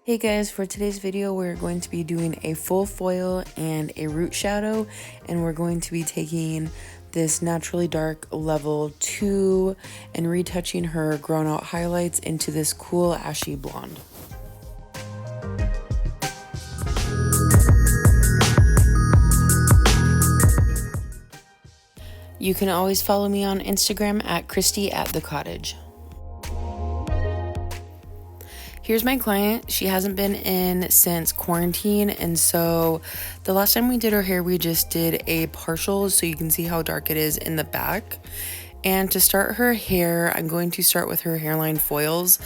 Hey guys, for today's video we're going to be doing a full foil and a root shadow, and we're going to be taking this naturally dark level 2 and retouching her grown out highlights into this cool ashy blonde. You can always follow me on Instagram at Christy@thecottage. Here's my client. She hasn't been in since quarantine, and so the last time we did her hair, we just did a partial so you can see how dark it is in the back. And to start her hair, I'm going to start with her hairline foils,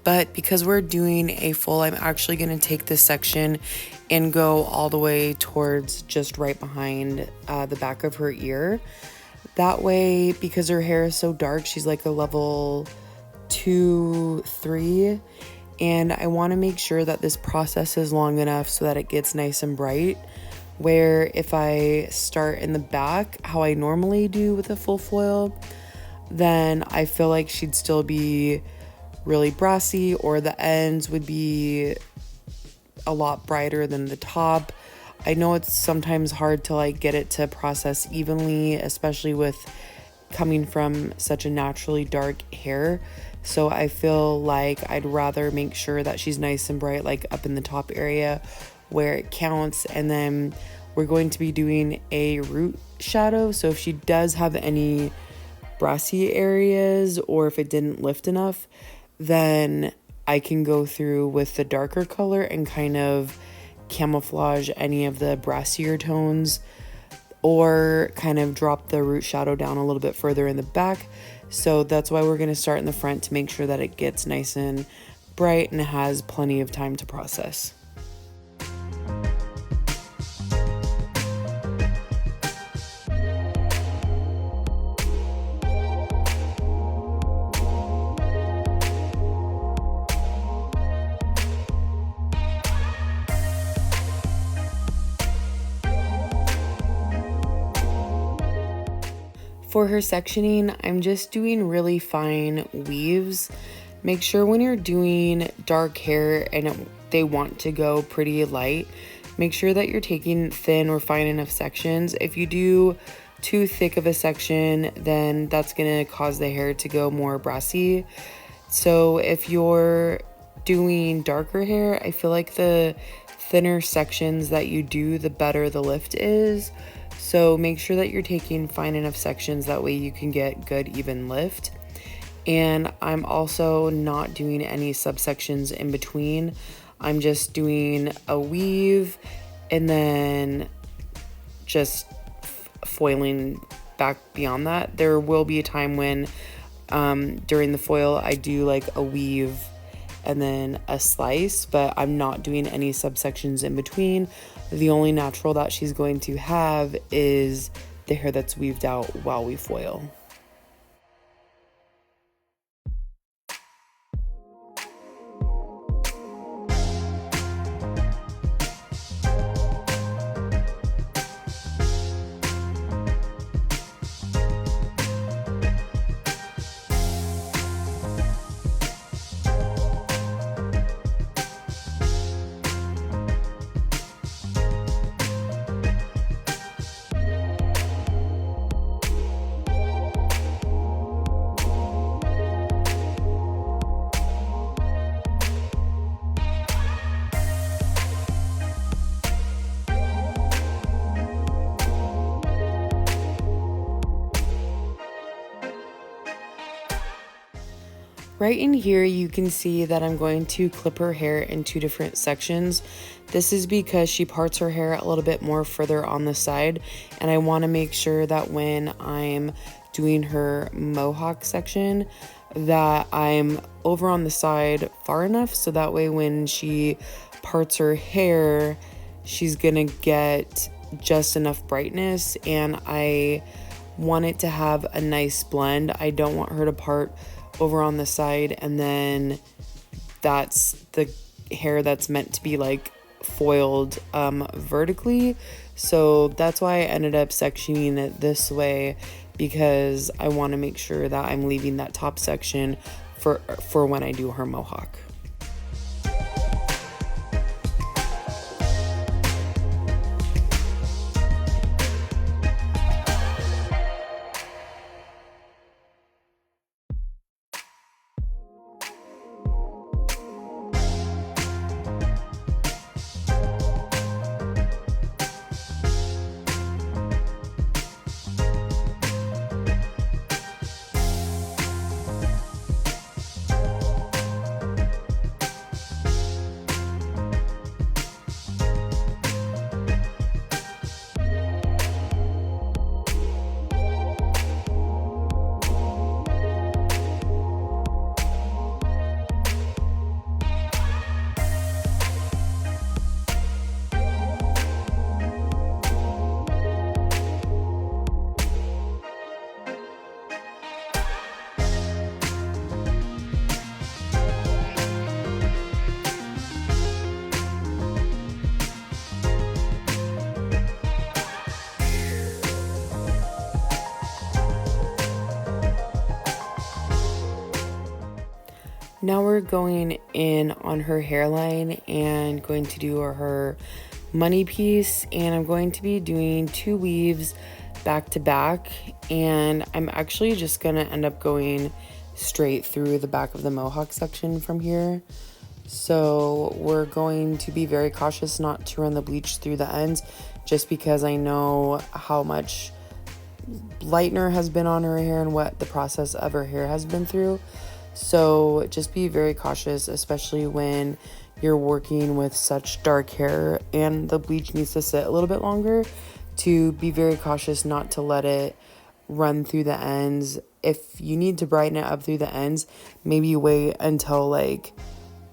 but because we're doing a full, I'm actually going to take this section and go all the way towards just right behind the back of her ear. That way, because her hair is so dark, she's like a level 2, 3. And I want to make sure that this process is long enough so that it gets nice and bright, where if I start in the back how I normally do with a full foil, then I feel like she'd still be really brassy, or the ends would be a lot brighter than the top. I know it's sometimes hard to like get it to process evenly, especially with coming from such a naturally dark hair. So I feel like I'd rather make sure that she's nice and bright, like up in the top area where it counts. And then we're going to be doing a root shadow. So if she does have any brassy areas, or if it didn't lift enough, then I can go through with the darker color and kind of camouflage any of the brassier tones, or kind of drop the root shadow down a little bit further in the back. So that's why we're going to start in the front to make sure that it gets nice and bright and has plenty of time to process. For her sectioning, I'm just doing really fine weaves. Make sure when you're doing dark hair and they want to go pretty light, make sure that you're taking thin or fine enough sections. If you do too thick of a section, then that's gonna cause the hair to go more brassy. So if you're doing darker hair, I feel like the thinner sections that you do, the better the lift is. So make sure that you're taking fine enough sections, that way you can get good even lift. And I'm also not doing any subsections in between. I'm just doing a weave and then just foiling back beyond that. There will be a time when during the foil I do like a weave and then a slice, but I'm not doing any subsections in between. The only natural that she's going to have is the hair that's weaved out while we foil. Right in here, you can see that I'm going to clip her hair in two different sections. This is because she parts her hair a little bit more further on the side, and I want to make sure that when I'm doing her mohawk section, that I'm over on the side far enough so that way when she parts her hair, she's gonna get just enough brightness, and I want it to have a nice blend. I don't want her to part over on the side and then that's the hair that's meant to be like foiled vertically. So that's why I ended up sectioning it this way, because I want to make sure that I'm leaving that top section for when I do her mohawk. Now we're going in on her hairline and going to do her money piece, and I'm going to be doing 2 weaves back to back, and I'm actually just gonna end up going straight through the back of the mohawk section from here. So we're going to be very cautious not to run the bleach through the ends, just because I know how much lightener has been on her hair and what the process of her hair has been through. So just be very cautious, especially when you're working with such dark hair and the bleach needs to sit a little bit longer, to be very cautious not to let it run through the ends. If you need to brighten it up through the ends, maybe wait until like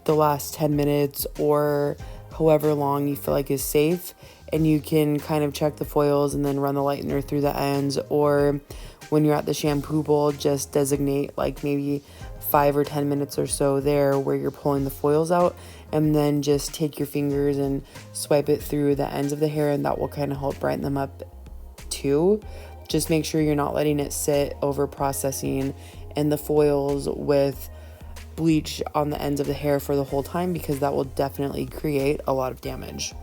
the last 10 minutes or however long you feel like is safe, and you can kind of check the foils and then run the lightener through the ends. Or when you're at the shampoo bowl, just designate like maybe 5 or 10 minutes or so there where you're pulling the foils out, and then just take your fingers and swipe it through the ends of the hair, and that will kind of help brighten them up too. Just make sure you're not letting it sit over processing in the foils with bleach on the ends of the hair for the whole time, because that will definitely create a lot of damage.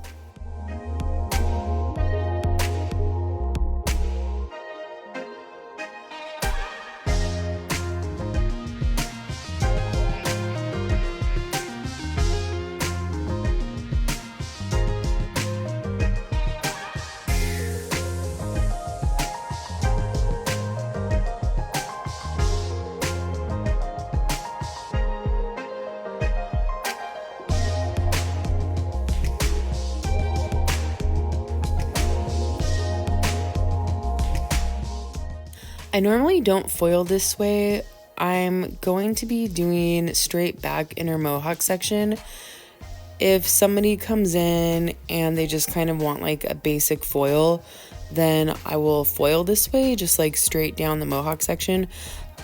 I normally don't foil this way. I'm going to be doing straight back inner mohawk section. If somebody comes in and they just kind of want like a basic foil, then I will foil this way, just like straight down the mohawk section.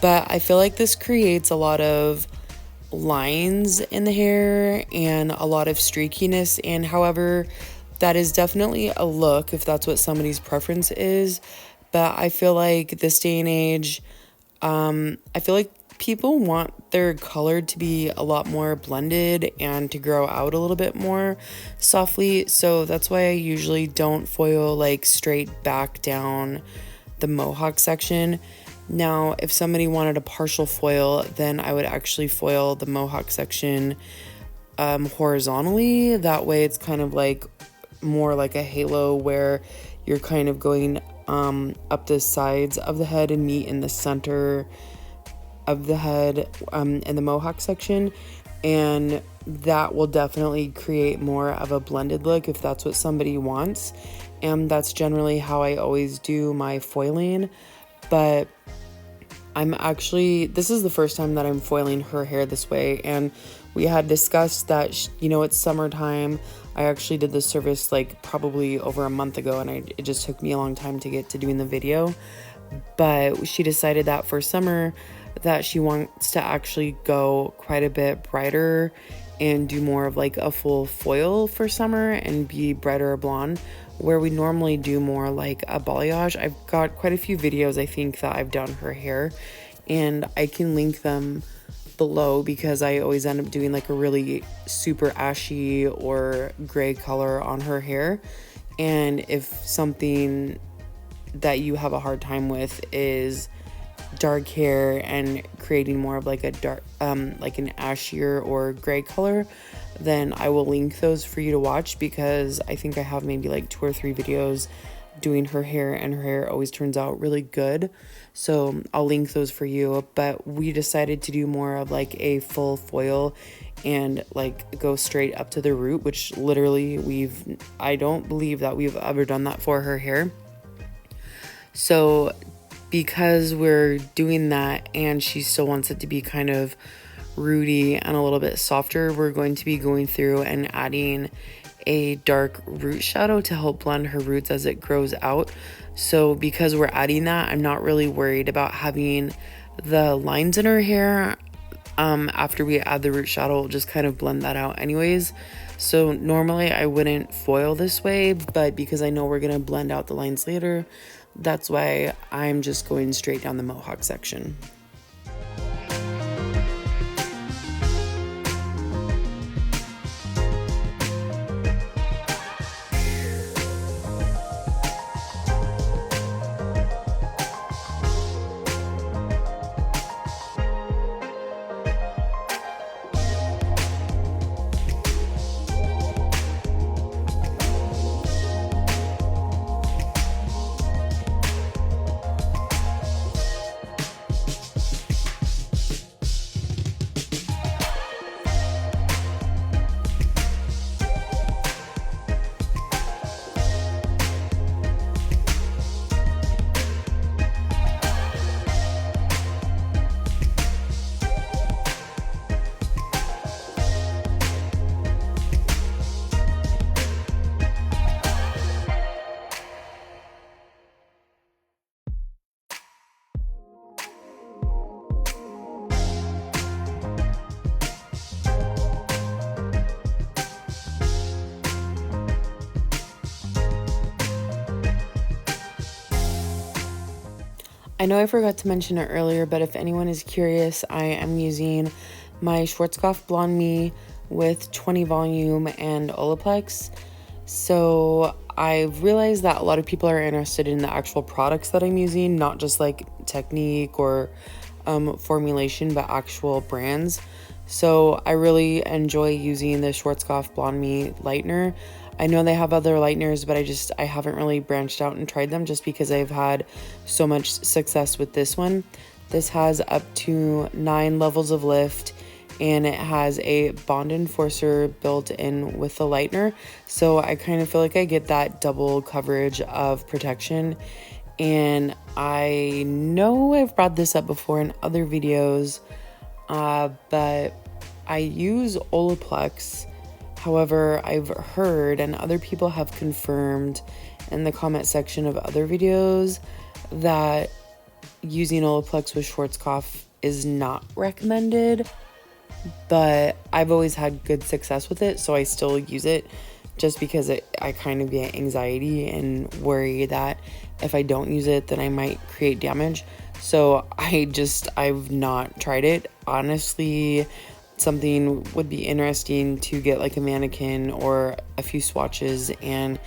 But I feel like this creates a lot of lines in the hair and a lot of streakiness, and however, that is definitely a look if that's what somebody's preference is. But I feel like this day and age, I feel like people want their color to be a lot more blended and to grow out a little bit more softly. So that's why I usually don't foil like straight back down the mohawk section. Now, if somebody wanted a partial foil, then I would actually foil the mohawk section horizontally. That way it's kind of like more like a halo, where you're kind of going up the sides of the head and meet in the center of the head in the mohawk section, and that will definitely create more of a blended look if that's what somebody wants. And that's generally how I always do my foiling. But this is the first time that I'm foiling her hair this way, and we had discussed that, it's summertime. I actually did this service like probably over a month ago, and it just took me a long time to get to doing the video. But she decided that for summer that she wants to actually go quite a bit brighter and do more of like a full foil for summer and be brighter or blonde, where we normally do more like a balayage. I've got quite a few videos I think that I've done her hair, and I can link them below, because I always end up doing like a really super ashy or gray color on her hair. And if something that you have a hard time with is dark hair and creating more of like a dark like an ashier or gray color, then I will link those for you to watch, because I think I have maybe like 2 or 3 videos doing her hair, and her hair always turns out really good. So I'll link those for you. But we decided to do more of like a full foil and like go straight up to the root, which literally I don't believe that we've ever done that for her hair. So because we're doing that and she still wants it to be kind of rooty and a little bit softer, we're going to be going through and adding a dark root shadow to help blend her roots as it grows out. So because we're adding that, I'm not really worried about having the lines in her hair. After we add the root shadow, we'll just kind of blend that out anyways. So normally I wouldn't foil this way, but because I know we're gonna blend out the lines later, that's why I'm just going straight down the mohawk section. I know I forgot to mention it earlier, but if anyone is curious, I am using my Schwarzkopf BlondeMe with 20 volume and Olaplex. So I've realized that a lot of people are interested in the actual products that I'm using, not just like technique or formulation, but actual brands. So I really enjoy using the Schwarzkopf BlondeMe Lightener. I know they have other lighteners, but I haven't really branched out and tried them just because I've had so much success with this one. This has up to 9 levels of lift, and it has a bond enforcer built in with the lightener. So I kind of feel like I get that double coverage of protection. And I know I've brought this up before in other videos, but I use Olaplex. However, I've heard and other people have confirmed in the comment section of other videos that using Olaplex with Schwarzkopf is not recommended, but I've always had good success with it, so I still use it just because I kind of get anxiety and worry that if I don't use it, then I might create damage. So I've not tried it. Honestly, something would be interesting to get like a mannequin or a few swatches and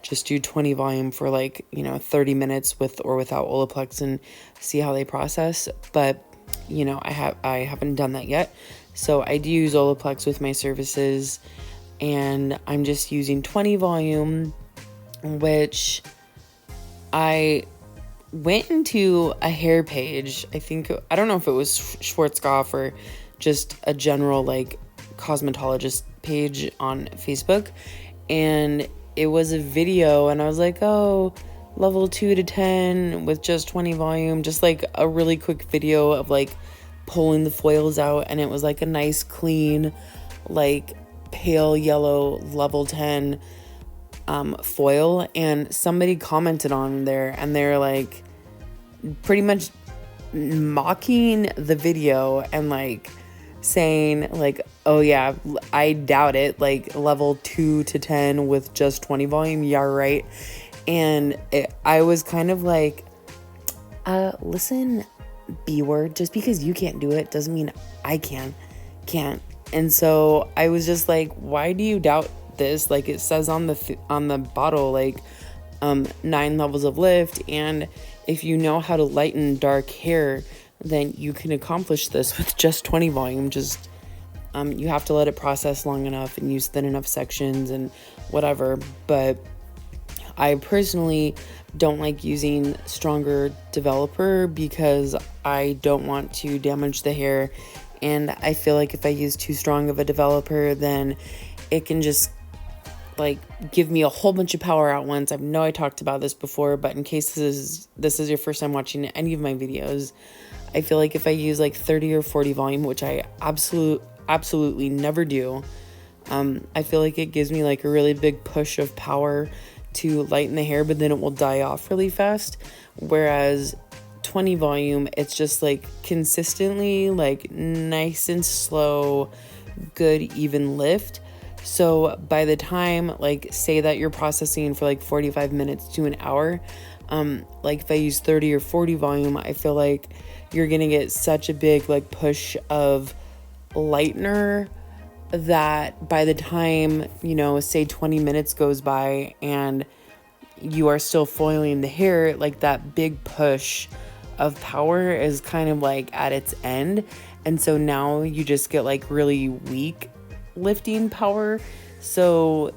just do 20 volume for 30 minutes with or without Olaplex and see how they process. But I haven't done that yet. So I do use Olaplex with my services, and I'm just using 20 volume, which I went into a hair page. I don't know if it was Schwarzkopf or just a general cosmetologist page on Facebook, and it was a video, and I was like, oh, level 2 to 10 with just 20 volume, just like a really quick video of pulling the foils out, and it was like a nice clean pale yellow level 10 foil. And somebody commented on there, and they're pretty much mocking the video and saying oh yeah, I doubt it, level 2 to 10 with just 20 volume, yeah, right. And I was kind of listen, B word, just because you can't do it doesn't mean I can't. And so I was just why do you doubt this? It says on the bottle 9 levels of lift, and if you know how to lighten dark hair, then you can accomplish this with just 20 volume. Just you have to let it process long enough and use thin enough sections and whatever. But I personally don't like using stronger developer because I don't want to damage the hair, and I feel like if I use too strong of a developer, then it can just give me a whole bunch of power at once. I know I talked about this before, but in case this is your first time watching any of my videos, I feel like if I use 30 or 40 volume, which I absolutely never do, I feel like it gives me a really big push of power to lighten the hair, but then it will die off really fast. Whereas 20 volume, it's just consistently nice and slow, good even lift. So by the time say that you're processing for 45 minutes to an hour, if I use 30 or 40 volume, I feel like you're gonna get such a big push of lightener that by the time say 20 minutes goes by and you are still foiling the hair, that big push of power is kind of at its end, and so now you just get really weak lifting power. So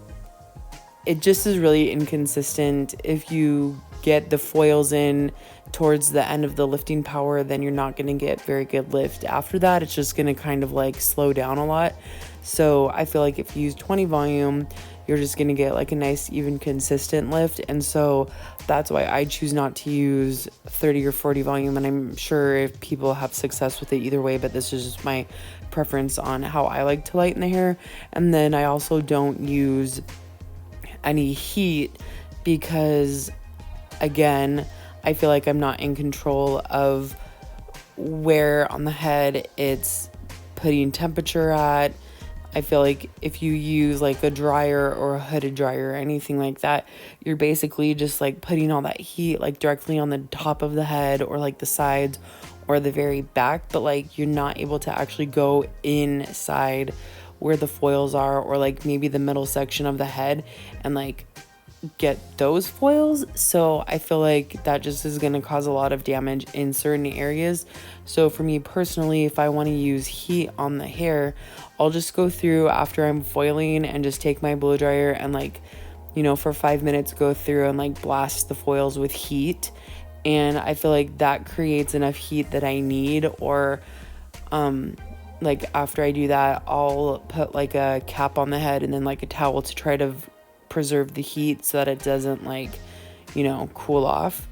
it just is really inconsistent. If you get the foils in towards the end of the lifting power, then you're not going to get very good lift after that. It's just going to kind of slow down a lot. So I feel if you use 20 volume, you're just going to get a nice even consistent lift. And so that's why I choose not to use 30 or 40 volume, and I'm sure if people have success with it either way, but this is just my preference on how I like to lighten the hair. And then I also don't use any heat because, again, I feel like I'm not in control of where on the head it's putting temperature at. I feel like if you use like a dryer or a hooded dryer or anything like that, you're basically just like putting all that heat like directly on the top of the head or like the sides or the very back, but like you're not able to actually go inside where the foils are, or like maybe the middle section of the head and like get those foils. So I feel like that just is going to cause a lot of damage in certain areas. So for me personally, if I want to use heat on the hair, I'll just go through after I'm foiling and just take my blow dryer and like, you know, for 5 minutes go through and like blast the foils with heat. And I feel like that creates enough heat that I need. Or like after I do that, I'll put like a cap on the head and then like a towel to try to preserve the heat so that it doesn't like, you know, cool off.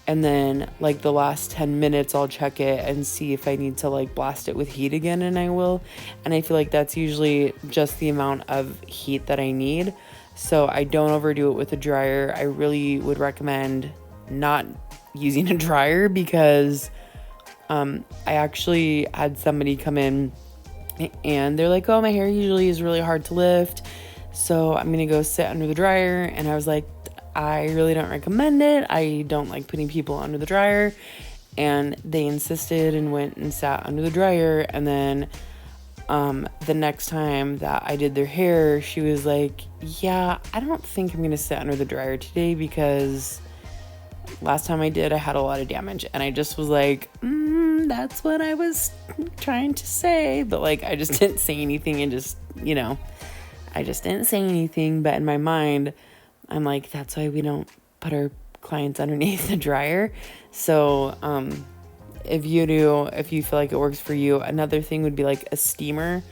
And then like the last 10 minutes I'll check it and see if I need to like blast it with heat again, and I will. And I feel like that's usually just the amount of heat that I need. So I don't overdo it with a dryer. I really would recommend not using a dryer, because I actually had somebody come in and they're like, oh, my hair usually is really hard to lift, so I'm gonna go sit under the dryer. And I was like, I really don't recommend it. I don't like putting people under the dryer. And they insisted and went and sat under the dryer. And then the next time that I did their hair, she was like, yeah, I don't think I'm gonna sit under the dryer today, because last time I did, I had a lot of damage. And I just was like, that's what I was trying to say. But like, I just didn't say anything, and just, you know, I just didn't say anything. But in my mind, I'm like, that's why we don't put our clients underneath the dryer. So if you feel like it works for you, another thing would be like a steamer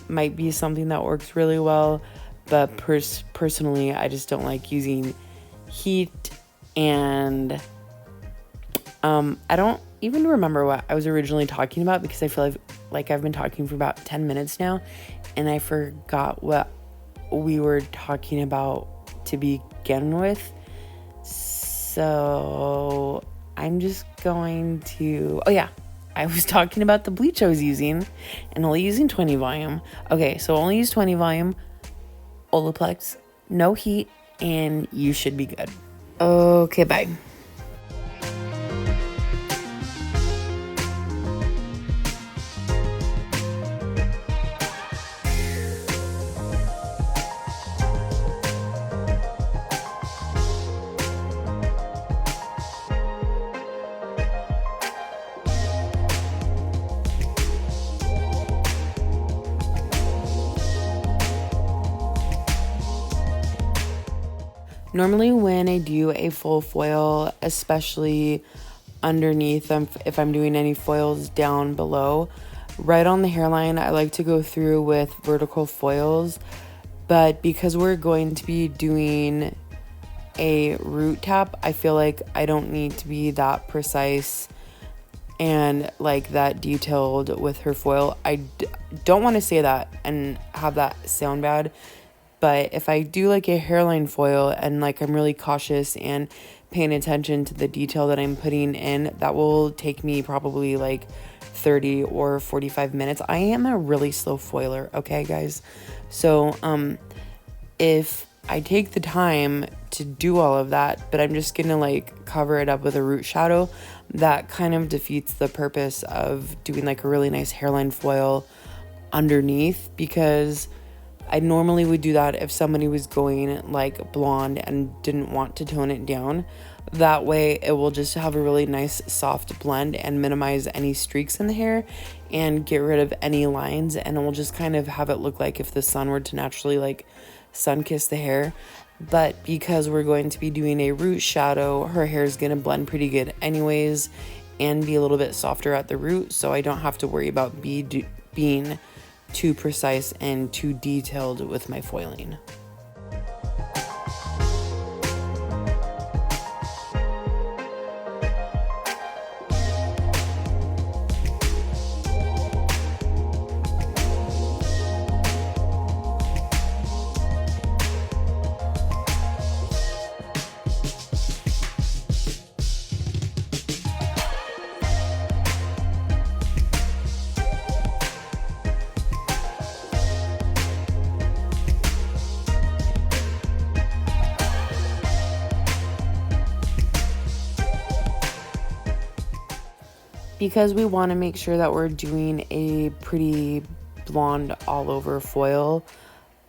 might be something that works really well. But personally, I just don't like using heat. And I don't even remember what I was originally talking about, because I feel like I've been talking for about 10 minutes now, and I forgot what we were talking about to begin with. So I'm just going to, oh yeah, I was talking about the bleach I was using, and only using 20 volume. Okay, so only use 20 volume, Olaplex, no heat, and you should be good. Okay, bye. Normally when I do a full foil, especially underneath, if I'm doing any foils down below, right on the hairline, I like to go through with vertical foils. But because we're going to be doing a root tap, I feel like I don't need to be that precise and like that detailed with her foil. I don't want to say that and have that sound bad. But if I do like a hairline foil and like I'm really cautious and paying attention to the detail that I'm putting in, that will take me probably like 30 or 45 minutes. I am a really slow foiler, okay, guys? So if I take the time to do all of that, but I'm just gonna like cover it up with a root shadow, that kind of defeats the purpose of doing like a really nice hairline foil underneath, because I normally would do that if somebody was going like blonde and didn't want to tone it down. That way it will just have a really nice soft blend and minimize any streaks in the hair and get rid of any lines, and it will just kind of have it look like if the sun were to naturally like sun kiss the hair. But because we're going to be doing a root shadow, her hair is going to blend pretty good anyways and be a little bit softer at the root, so I don't have to worry about being too precise and too detailed with my foiling. because we want to make sure that we're doing a pretty blonde all over foil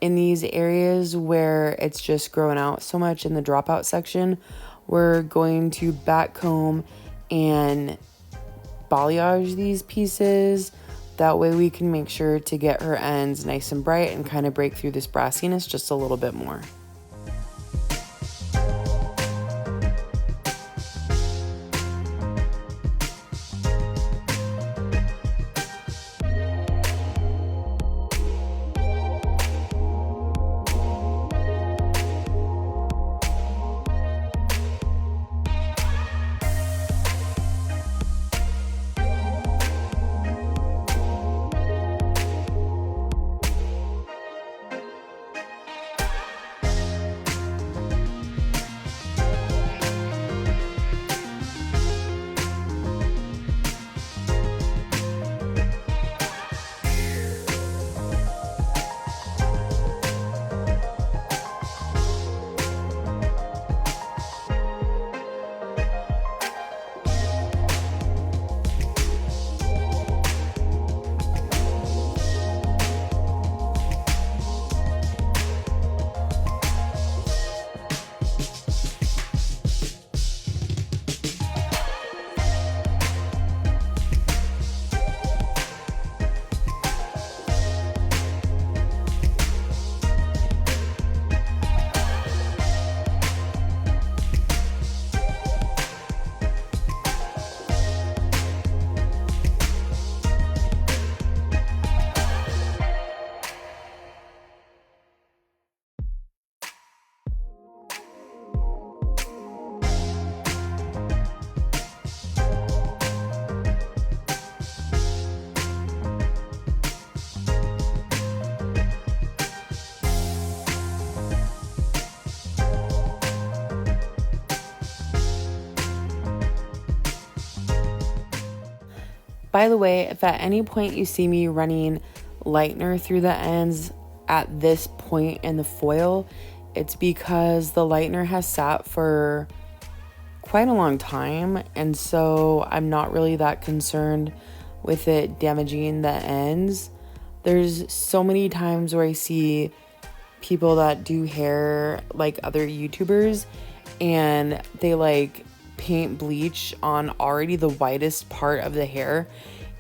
in these areas where it's just growing out so much in the dropout section. We're going to back comb and balayage these pieces. That way we can make sure to get her ends nice and bright and kind of break through this brassiness just a little bit more. By the way, if at any point you see me running lightener through the ends at this point in the foil, it's because the lightener has sat for quite a long time, and so I'm not really that concerned with it damaging the ends. There's so many times where I see people that do hair like other YouTubers, and they like paint bleach on already the whitest part of the hair,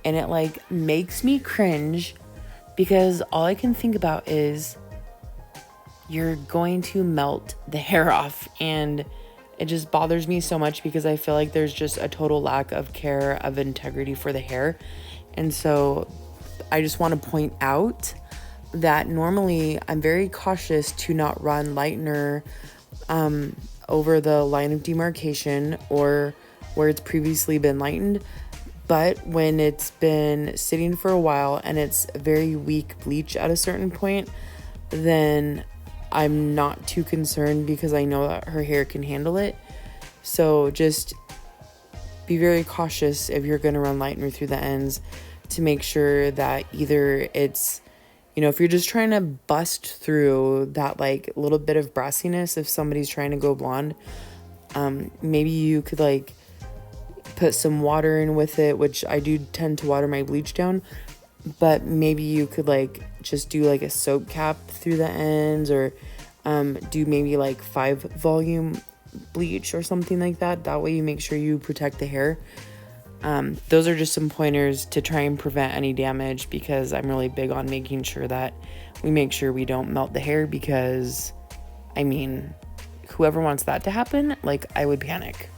and it like makes me cringe because all I can think about is you're going to melt the hair off, and it just bothers me so much because I feel like there's just a total lack of care, of integrity for the hair. And so I just want to point out that normally I'm very cautious to not run lightener over the line of demarcation or where it's previously been lightened. But when it's been sitting for a while and it's very weak bleach at a certain point, then I'm not too concerned because I know that her hair can handle it. So just be very cautious if you're going to run lightener through the ends to make sure that either it's, you know, if you're just trying to bust through that like little bit of brassiness, if somebody's trying to go blonde, maybe you could like put some water in with it, which I do tend to water my bleach down, but maybe you could like just do like a soap cap through the ends, or do maybe like 5 volume bleach or something like that. That way you make sure you protect the hair. Those are just some pointers to try and prevent any damage, because I'm really big on making sure that we make sure we don't melt the hair, because I mean, whoever wants that to happen, like, I would panic.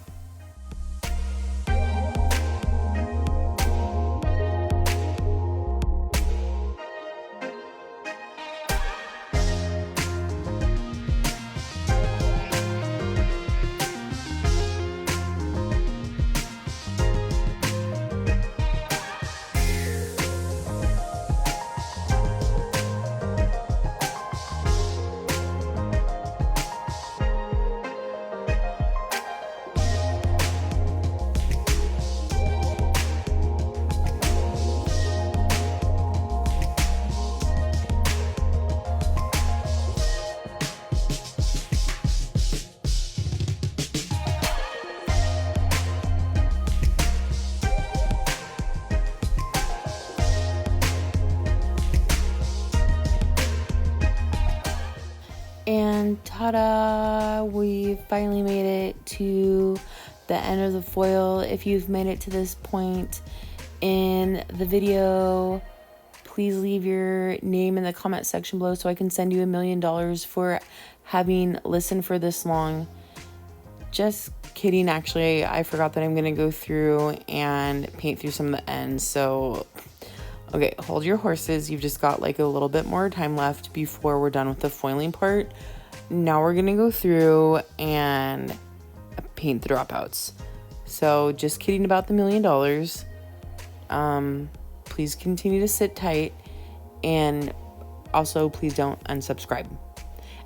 And ta-da! We finally made it to the end of the foil. If you've made it to this point in the video, please leave your name in the comment section below so I can send you $1 million for having listened for this long. Just kidding, actually, I forgot that I'm going to go through and paint through some of the ends. So, okay, hold your horses. You've just got like a little bit more time left before we're done with the foiling part. Now we're going to go through and paint the dropouts. So, just kidding about the $1 million. Please continue to sit tight, and also please don't unsubscribe.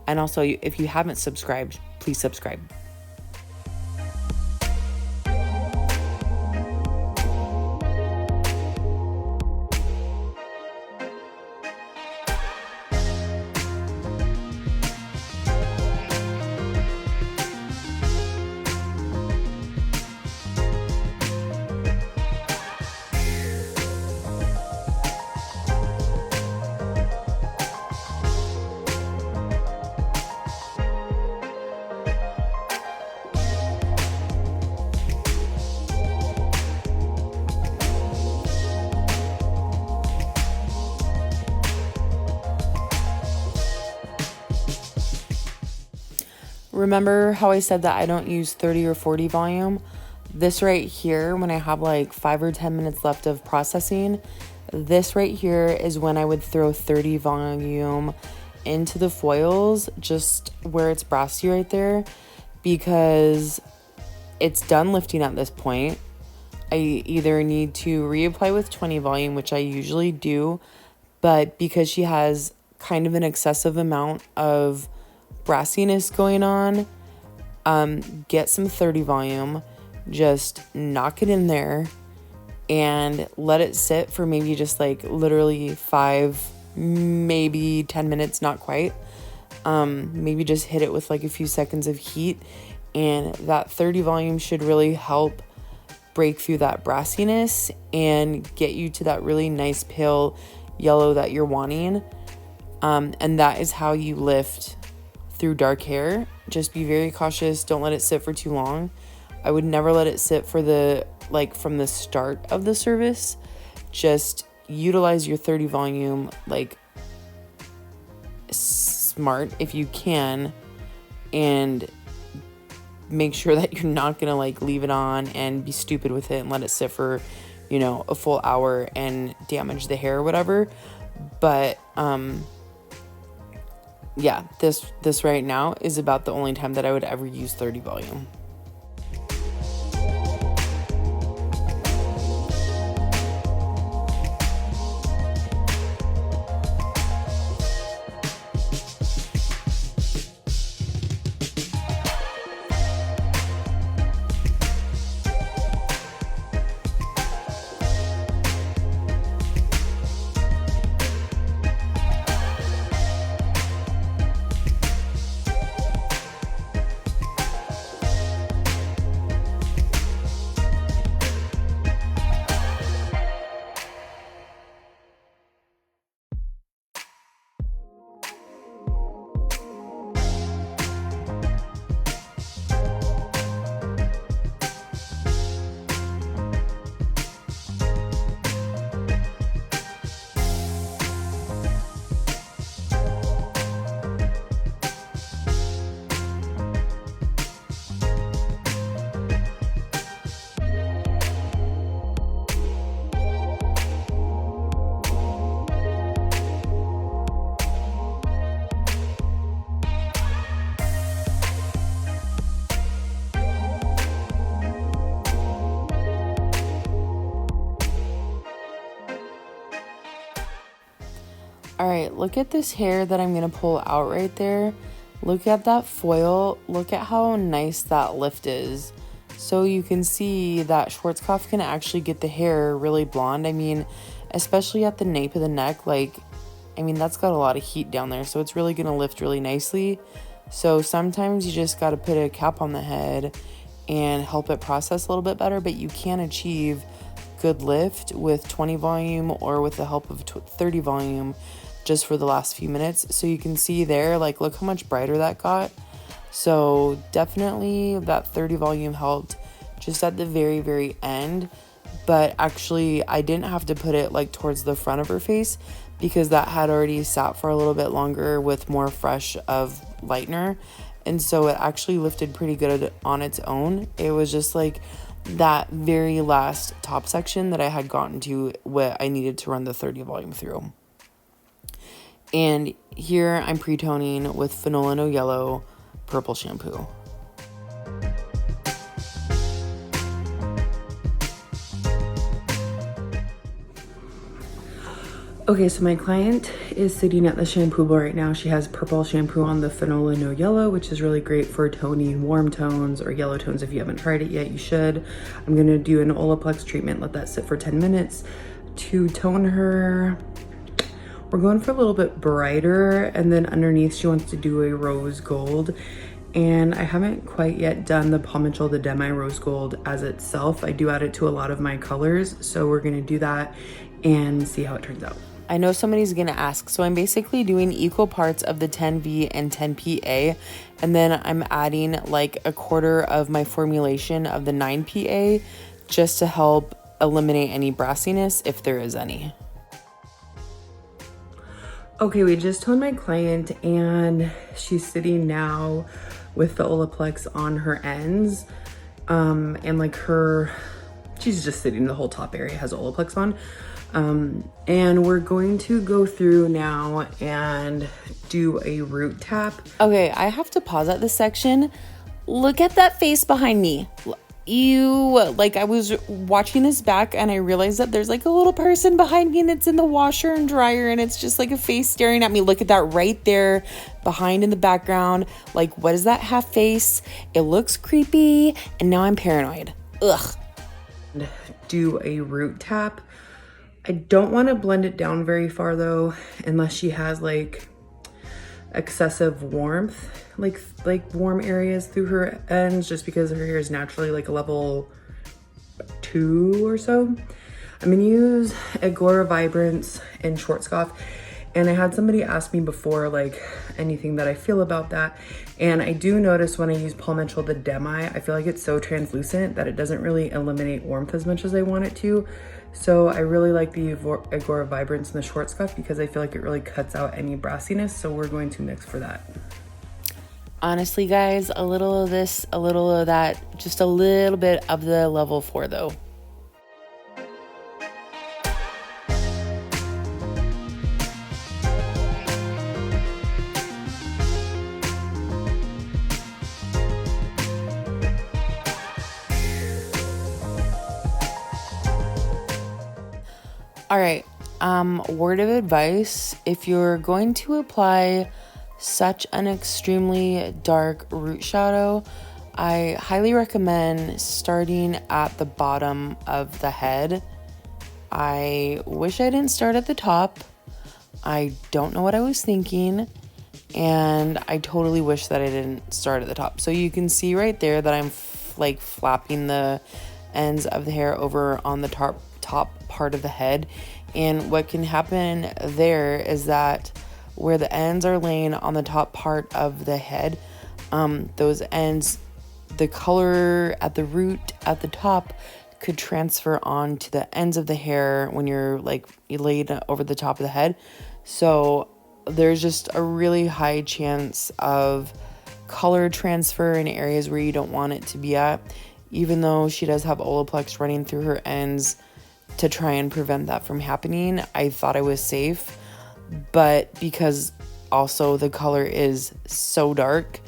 And also, if you haven't subscribed, please subscribe. Remember how I said that I don't use 30 or 40 volume? This right here, when I have like 5 or 10 minutes left of processing, this right here is when I would throw 30 volume into the foils, just where it's brassy right there, because it's done lifting at this point. I either need to reapply with 20 volume, which I usually do, but because she has kind of an excessive amount of brassiness going on, get some 30 volume, just knock it in there and let it sit for maybe just like literally 5, maybe 10 minutes, not quite. Maybe just hit it with like a few seconds of heat, and that 30 volume should really help break through that brassiness and get you to that really nice pale yellow that you're wanting. And that is how you lift through dark hair. Just be very cautious. Don't let it sit for too long. I would never let it sit for from the start of the service. Just utilize your 30 volume like smart if you can, and make sure that you're not gonna like leave it on and be stupid with it and let it sit for, a full hour and damage the hair or whatever. But yeah, this right now is about the only time that I would ever use 30 volume. All right, look at this hair that I'm going to pull out right there. Look at that foil. Look at how nice that lift is. So you can see that Schwarzkopf can actually get the hair really blonde. I mean, especially at the nape of the neck, that's got a lot of heat down there. So it's really going to lift really nicely. So sometimes you just got to put a cap on the head and help it process a little bit better. But you can achieve good lift with 20 volume or with the help of 30 volume, just for the last few minutes. So you can see there, like, look how much brighter that got. So definitely that 30 volume helped just at the very end. But actually I didn't have to put it like towards the front of her face because that had already sat for a little bit longer with more fresh of lightener. And so it actually lifted pretty good on its own. It was just like that very last top section that I had gotten to what I needed to run the 30 volume through. And here I'm pre-toning with Fanola No Yellow purple shampoo. Okay, so my client is sitting at the shampoo bowl right now. She has purple shampoo on the Fanola No Yellow, which is really great for toning warm tones or yellow tones. If you haven't tried it yet, you should. I'm gonna do an Olaplex treatment, let that sit for 10 minutes to tone her. We're going for a little bit brighter, and then underneath she wants to do a rose gold. And I haven't quite yet done the Palmachel the Demi Rose Gold as itself. I do add it to a lot of my colors, so we're gonna do that and see how it turns out. I know somebody's gonna ask, so I'm basically doing equal parts of the 10V and 10PA, and then I'm adding like a quarter of my formulation of the 9PA just to help eliminate any brassiness if there is any. Okay, we just toned my client and she's sitting now with the Olaplex on her ends. And like she's just sitting, the whole top area has Olaplex on. And we're going to go through now and do a root tap. Okay, I have to pause at this section. Look at that face behind me. Like I was watching this back and I realized that there's like a little person behind me and it's in the washer and dryer and it's just like a face staring at me. Look at that right there behind in the background. Like, what is that half face? It looks creepy and now I'm paranoid. Ugh. Do a root tap. I don't want to blend it down very far though, unless she has like excessive warmth, like warm areas through her ends, just because her hair is naturally like a level 2 or so. I'm gonna use Agora Vibrance and Schwarzkopf, and I had somebody ask me before like anything that I feel about that, and I do notice when I use Palmachel the Demi, I feel like it's so translucent that it doesn't really eliminate warmth as much as I want it to. So I really like the Agora Vibrance and the Schwarzkopf because I feel like it really cuts out any brassiness. So we're going to mix for that. Honestly, guys, a little of this, a little of that, just a little bit of the level 4 though. All right, word of advice, if you're going to apply such an extremely dark root shadow, I highly recommend starting at the bottom of the head. I wish I didn't start at the top. I don't know what I was thinking, and I totally wish that I didn't start at the top. So you can see right there that I'm like flapping the ends of the hair over on the top part of the head, and what can happen there is that where the ends are laying on the top part of the head, those ends, the color at the root at the top could transfer on to the ends of the hair when you're like laid over the top of the head. So there's just a really high chance of color transfer in areas where you don't want it to be at, even though she does have Olaplex running through her ends to try and prevent that from happening. I thought I was safe, but because also the color is so dark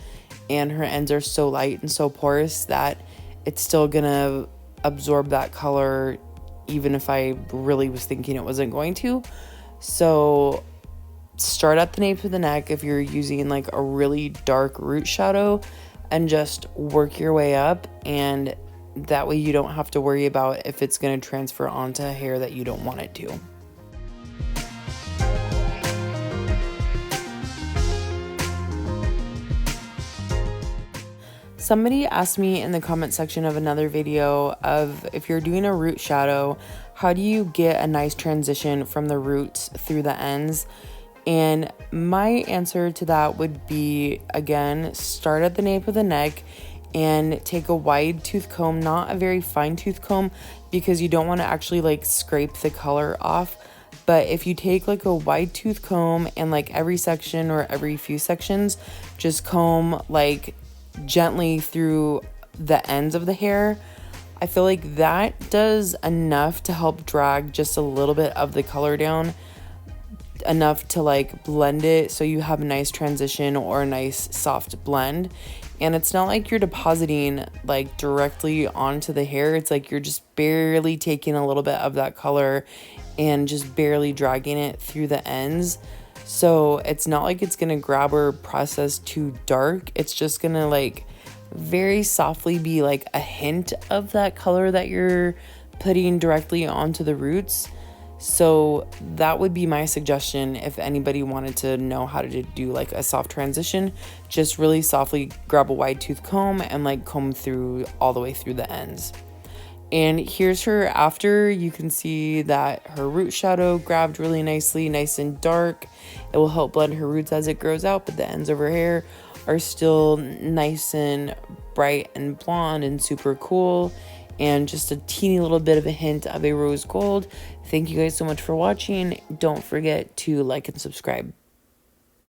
and her ends are so light and so porous that it's still gonna absorb that color even if I really was thinking it wasn't going to. So start at the nape of the neck if you're using like a really dark root shadow and just work your way up, and that way you don't have to worry about if it's going to transfer onto hair that you don't want it to. Somebody asked me in the comment section of another video of if you're doing a root shadow, how do you get a nice transition from the roots through the ends? And my answer to that would be, again, start at the nape of the neck and take a wide tooth comb, not a very fine tooth comb, because you don't want to actually like scrape the color off. But if you take like a wide tooth comb and like every section or every few sections, just comb like gently through the ends of the hair, I feel like that does enough to help drag just a little bit of the color down, enough to like blend it so you have a nice transition or a nice soft blend. And it's not like you're depositing like directly onto the hair. It's like you're just barely taking a little bit of that color and just barely dragging it through the ends. So it's not like it's gonna grab or process too dark. It's just gonna like very softly be like a hint of that color that you're putting directly onto the roots. So that would be my suggestion if anybody wanted to know how to do like a soft transition. Just really softly grab a wide tooth comb and like comb through all the way through the ends. And here's her after. You can see that her root shadow grabbed really nicely, nice and dark. It will help blend her roots as it grows out, but the ends of her hair are still nice and bright and blonde and super cool. And just a teeny little bit of a hint of a rose gold. Thank you guys so much for watching. Don't forget to like and subscribe.